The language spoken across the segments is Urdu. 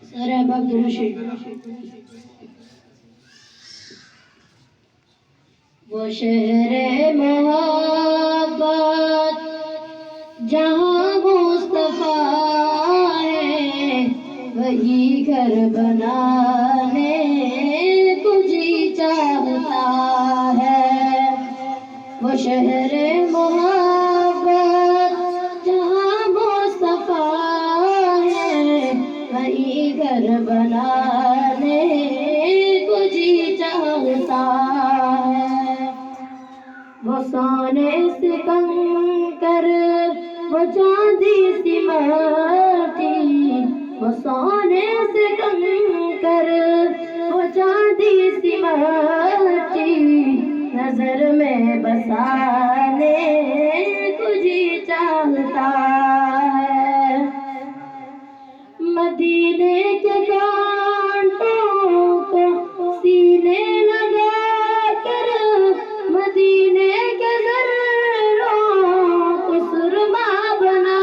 سارے احباب درود شریف۔ وہ شہر محبت جہاں مصطفیٰ ہے، وہی گھر بنانے کو جی چاہتا ہے۔ وہ شہر محبت جہاں مصطفیٰ ہے، وہی گھر بنانے کو جی چاہتا ہے۔ وہ سونے سے کنکر، وہ چاندی سی مٹی، وہ سونے سے کنکر، وہ چاندی سی مٹی، نظر میں بسانے کو جی چاہتا ہے۔ مدینے کے کانٹوں کو سینے لگا کر، مدینے کے زروں کو سرما بنا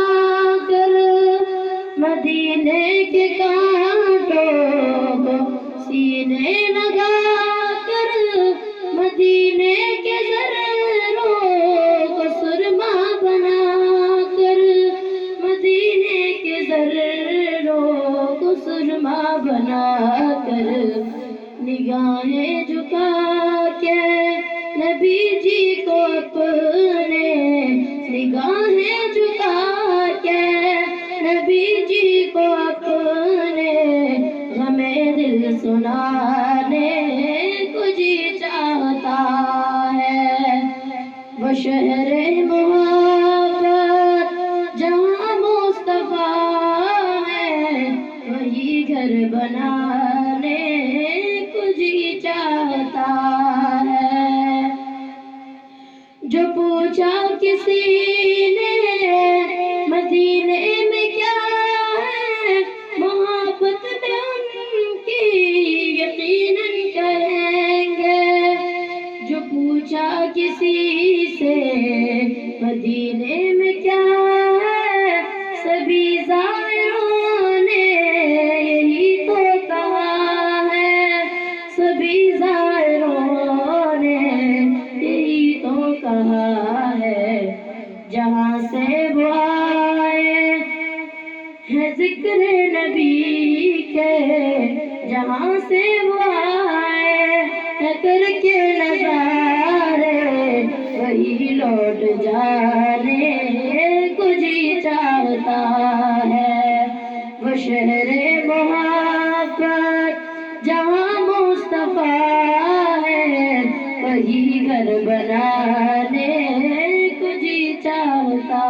کر، مدینے کے کانٹوں کو سینے لگا کر، مدینے کے زروں کو سرما بنا کر، مدینے کے زروں کو سرما بنا کر، نگاہیں جھکا کے نبی جی کو اپنے، نگاہیں جھکا کے نبی جی کو اپنے، غم دل سنانے کو جی چاہتا ہے۔ وہ شہر محبت جہاں مصطفیٰ ہے، وہی گھر بنانے کو جی چاہتا ہے۔ جو پوچھا کسی نے مدینے میں کیا ہے، محبت میں ان کی یقیناً کہیں گے۔ جو پوچھا کسی سے مدینے میں کیا ہے، سبھی زائروں نے یہی تو کہا ہے، سبھی زائروں نے یہی تو کہا ہے۔ جہاں سے وہ آئے ہے ذکر نبی کے، جہاں سے وہ آئے ہے کر کے نظارے، وہی لوٹ جانے کو جی چاہتا ہے۔ وہ شہر محبت جہاں مصطفیٰ ہے، وہی گھر بنانے کو جی چاہتا